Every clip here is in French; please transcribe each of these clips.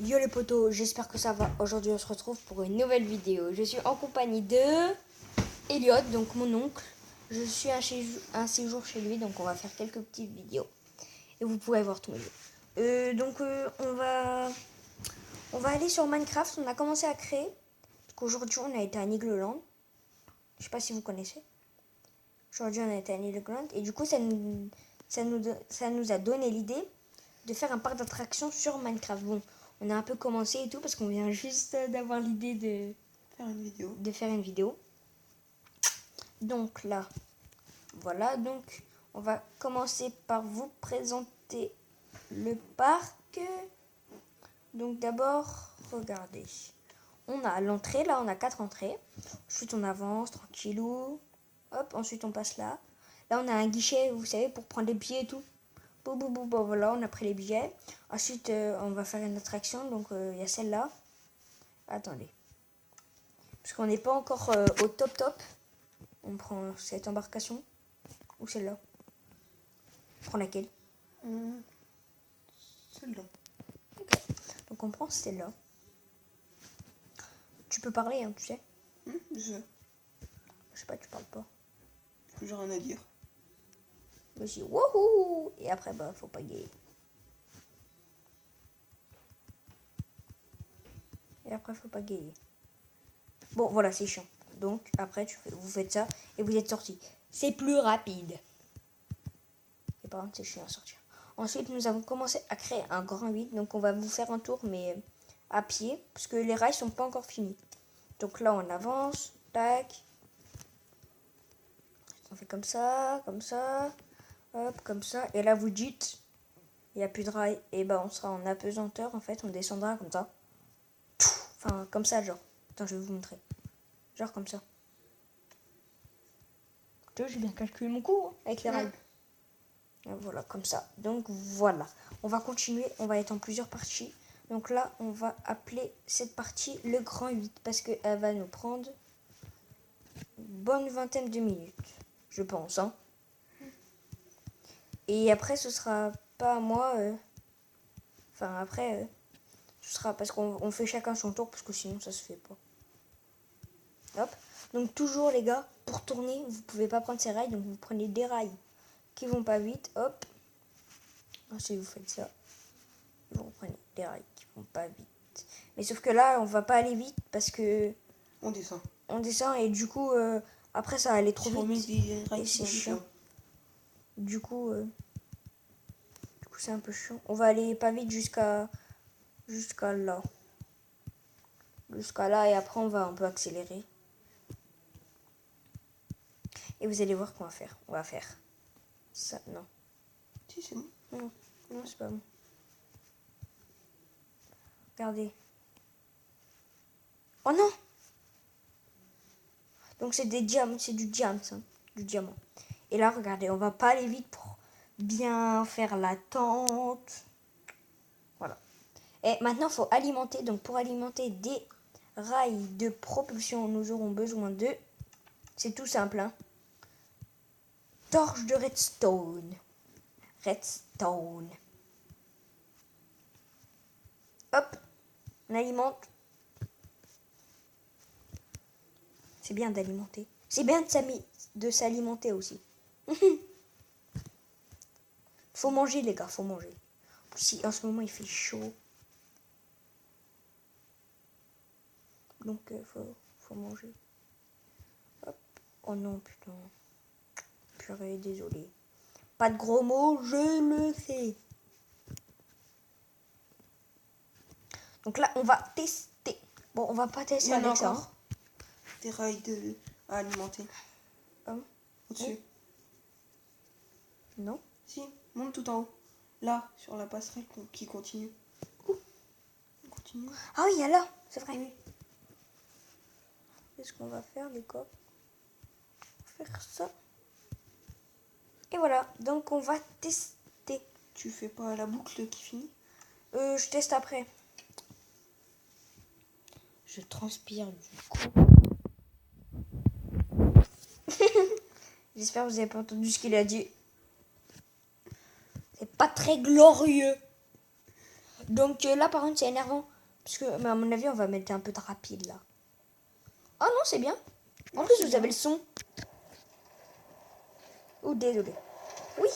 Yo les potos, j'espère que ça va. Aujourd'hui on se retrouve pour une nouvelle vidéo. Je suis en compagnie de Elliot, donc mon oncle. Je suis un séjour chez lui, donc on va faire quelques petites vidéos. Et vous pourrez voir tous mes jeux. On va aller sur Minecraft. On a commencé à créer. Aujourd'hui on a été à Nigloland. Je sais pas si vous connaissez. Aujourd'hui on a été à Nigloland. Et du coup ça nous a donné l'idée de faire un parc d'attractions sur Minecraft. Bon, on a un peu commencé et tout parce qu'on vient juste d'avoir l'idée de faire une vidéo. Donc là, voilà. Donc, on va commencer par vous présenter le parc. Donc d'abord, regardez. On a l'entrée, là on a 4 entrées. Ensuite on avance tranquillou. Hop, ensuite on passe là. Là on a un guichet, vous savez, pour prendre les billets et tout. Bon, voilà, on a pris les billets. Ensuite, on va faire une attraction. Donc, il y a celle-là. Attendez. Parce qu'on n'est pas encore au top. On prend cette embarcation. Ou celle-là. On prend laquelle? Celle-là. Ok. Donc, on prend celle-là. Tu peux parler, hein, tu sais. Je sais. Je sais pas, tu parles pas. J'ai rien à dire. Vas-y, wouhou! Et après, bah, faut pas gayer. Bon, voilà, c'est chiant. Donc, après, vous faites ça et vous êtes sorti. C'est plus rapide. Et par contre, c'est chiant à sortir. Ensuite, nous avons commencé à créer un grand 8. Donc, on va vous faire un tour, mais à pied. Parce que les rails sont pas encore finis. Donc là, on avance. Tac. On fait comme ça. Hop, comme ça. Et là, vous dites, il n'y a plus de rails. Et ben, on sera en apesanteur. En fait, on descendra comme ça. Enfin, comme ça, genre. Attends, je vais vous montrer. Genre comme ça. Tu vois, j'ai bien calculé mon coup hein, avec les rails. Et voilà, comme ça. Donc voilà. On va continuer. On va être en plusieurs parties. Donc là, on va appeler cette partie le grand 8. Parce qu'elle va nous prendre une bonne vingtaine de minutes. Je pense. Hein. Et après, ce sera pas à moi. Enfin, après, ce sera parce qu'on fait chacun son tour. Parce que sinon, ça se fait pas. Hop. Donc toujours, les gars, pour tourner, vous pouvez pas prendre ces rails. Donc vous prenez des rails qui vont pas vite. Hop. Ensuite, vous faites ça. Vous prenez des rails qui vont pas vite. Mais sauf que là, on va pas aller vite parce que... On descend. On descend et du coup, après, ça va aller trop vite. Des rails Et c'est chiant. chiant. Du coup, c'est un peu chiant. On va aller pas vite jusqu'à là. Jusqu'à là et après, on va un peu accélérer. Et vous allez voir qu'on va faire. On va faire ça. Non. Si, c'est bon. Non, c'est pas bon. Regardez. Oh non! Donc c'est des diamants, c'est du diamant, hein, du diamant. Et là, regardez, on va pas aller vite pour bien faire la tente. Voilà. Et maintenant, il faut alimenter. Donc pour alimenter des rails de propulsion, nous aurons besoin de... C'est tout simple, hein. Torche de redstone. Redstone. Hop, on alimente. C'est bien d'alimenter. C'est bien de s'alimenter aussi. Faut manger, les gars, faut manger. Si en ce moment il fait chaud. Donc faut manger. Hop. Oh non, putain. Purée, désolé. Pas de gros mots, je le sais. Donc là, on va tester. Bon, on va pas tester avec ça. Hein. Des rails à alimenter. Au-dessus. Oui. Non. Si, monte tout en haut. Là, sur la passerelle qui continue. Où? On continue. Ah oui, il y a là, c'est vrai. Oui. Qu'est-ce qu'on va faire, les gars? Faire ça. Et voilà, donc on va tester. Tu fais pas la boucle qui finit? Je teste après. Je transpire du coup. J'espère que vous avez pas entendu ce qu'il a dit. C'est pas très glorieux. Donc là, par contre, c'est énervant. Parce que, mais à mon avis, on va mettre un peu de rapide là. Oh non, c'est bien. En Non, plus, c'est vous bien. avez le son. Oh, désolé. Oui.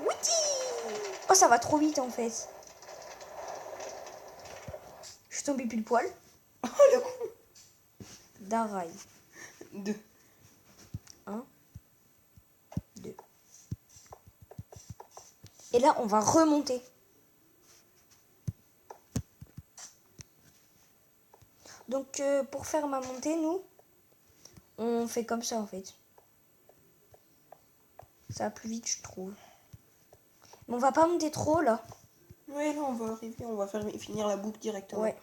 Oui. Oh, ça va trop vite en fait. Je suis tombée pile poil. Oh, le con. D'un rail. 2. 1, 2. Et là, on va remonter. Donc, pour faire ma montée, nous, on fait comme ça en fait. Ça va plus vite, je trouve. Mais on va pas monter trop là. Ouais, là, on va arriver. On va finir la boucle directement. Ouais.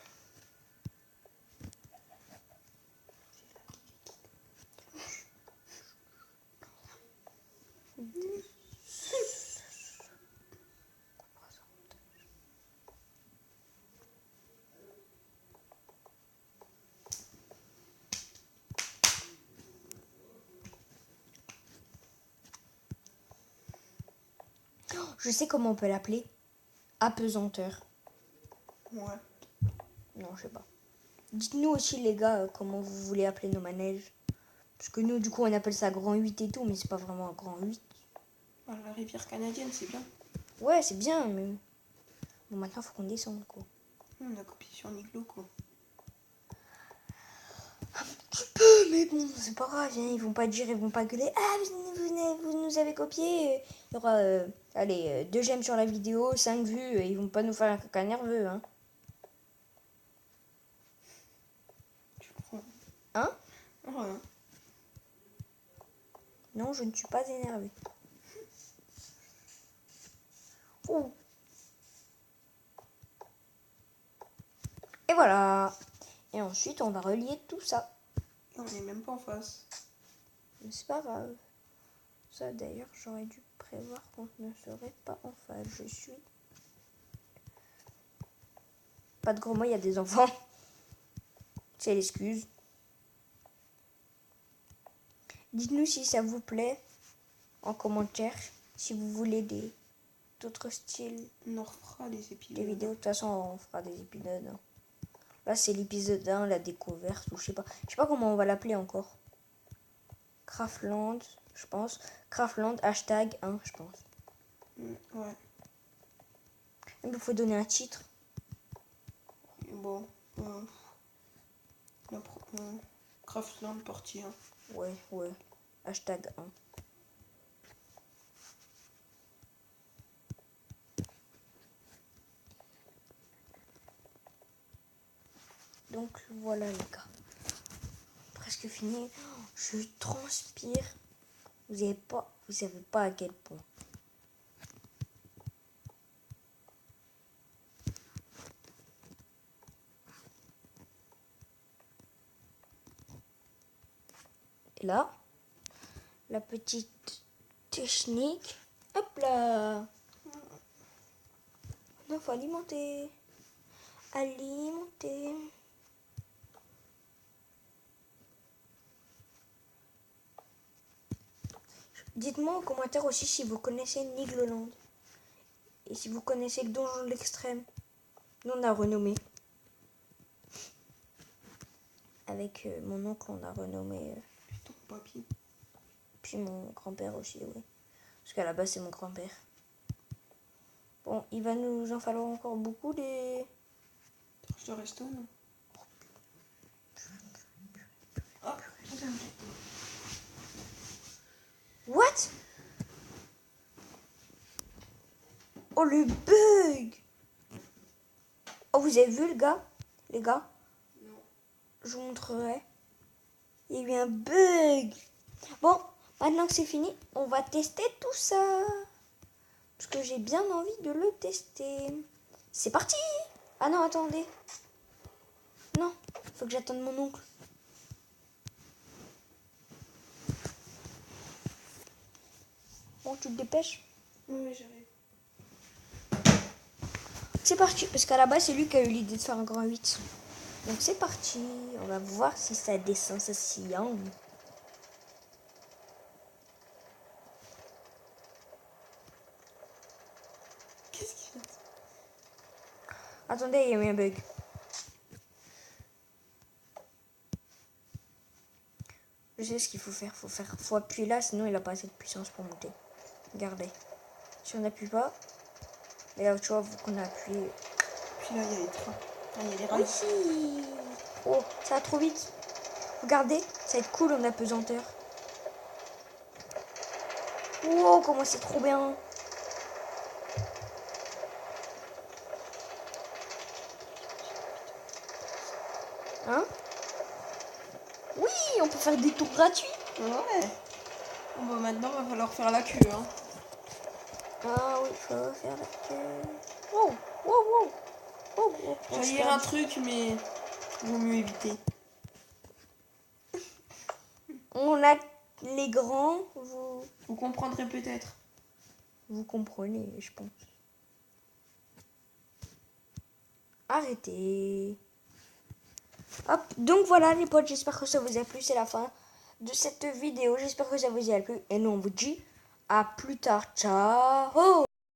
Je sais comment on peut l'appeler. Apesanteur. Ouais. Non, je sais pas. Dites-nous aussi, les gars, comment vous voulez appeler nos manèges. Parce que nous, du coup, on appelle ça grand 8 et tout, mais c'est pas vraiment un grand 8. Ah, la rivière canadienne, c'est bien. Ouais, c'est bien, mais bon, maintenant, faut qu'on descende, quoi. On a copié sur Niglo, quoi. Mais bon, c'est pas grave, hein, ils vont pas dire, ils vont pas gueuler. Ah, vous nous avez copié. Il y aura, allez, 2 j'aime sur la vidéo, 5 vues, et ils vont pas nous faire un caca nerveux, hein. Tu prends. Hein? Ouais. Non, je ne suis pas énervée. Oh. Et voilà. Et ensuite, on va relier tout ça. Et on est même pas en face. Mais c'est pas grave. Ça, d'ailleurs, j'aurais dû prévoir qu'on ne serait pas en phase. Je suis... Pas de gros mots, il y a des enfants. C'est l'excuse. Dites-nous si ça vous plaît en commentaire. Si vous voulez d'autres styles On refera des épisodes. de vidéos. De toute façon, on fera des épisodes. Hein. Là, c'est l'épisode 1, la découverte. Ou je sais pas. Je sais pas comment on va l'appeler encore. Craftland, je pense. Craftland, hashtag 1, je pense. Ouais. Mais il faut donner un titre. Et bon. Craftland partie 1. Ouais, ouais. Hashtag 1. Donc voilà les gars. Presque fini. Je transpire. Vous savez pas à quel point. Et là, la petite technique. Hop là. Non, faut alimenter. Alimenter. Dites-moi en commentaire aussi si vous connaissez Nigloland. Et si vous connaissez le donjon de l'extrême. Nous on a renommé. Avec mon oncle on a renommé. Putain, papy. Puis mon grand-père aussi, oui. Parce qu'à la base c'est mon grand-père. Bon, il va nous en falloir encore beaucoup des... Je te reste non. Ah, attends. What? Oh le bug! Oh vous avez vu le gars? Les gars? Non. Je vous montrerai. Il y a eu un bug. Bon, maintenant que c'est fini, on va tester tout ça. Parce que j'ai bien envie de le tester. C'est parti! Ah non, attendez. Non, faut que j'attende mon oncle. Bon, tu te dépêches? Oui, j'arrive. C'est parti, parce qu'à la base, c'est lui qui a eu l'idée de faire un grand 8. Donc c'est parti. On va voir si ça descend, ça sillonne. Qu'est-ce qu'il y a? Attendez, il y a eu un bug. Je sais ce qu'il faut faire. Faut appuyer là, sinon il a pas assez de puissance pour monter. Regardez. Si on n'appuie pas, et là, tu vois, vu qu'on a appuyé. Puis là, il y a les trains. Ah, il y a les rails. Oui. Oh, ça va trop vite. Regardez, ça va être cool en apesanteur. Wow, comment c'est trop bien. Hein? Oui, on peut faire des tours gratuits. Ouais. Bon, bah, maintenant, va falloir faire la queue. Hein. Ah oui, faut faire la queue. Wow, wow, wow. Oh, oh, Je vais lire un truc, mais vaut mieux éviter. On a les grands, Vous comprendrez peut-être. vous comprenez, je pense. Arrêtez. Hop, donc voilà les potes, j'espère que ça vous a plu, c'est la fin de cette vidéo, j'espère que ça vous a plu et nous on vous dit à plus tard, ciao.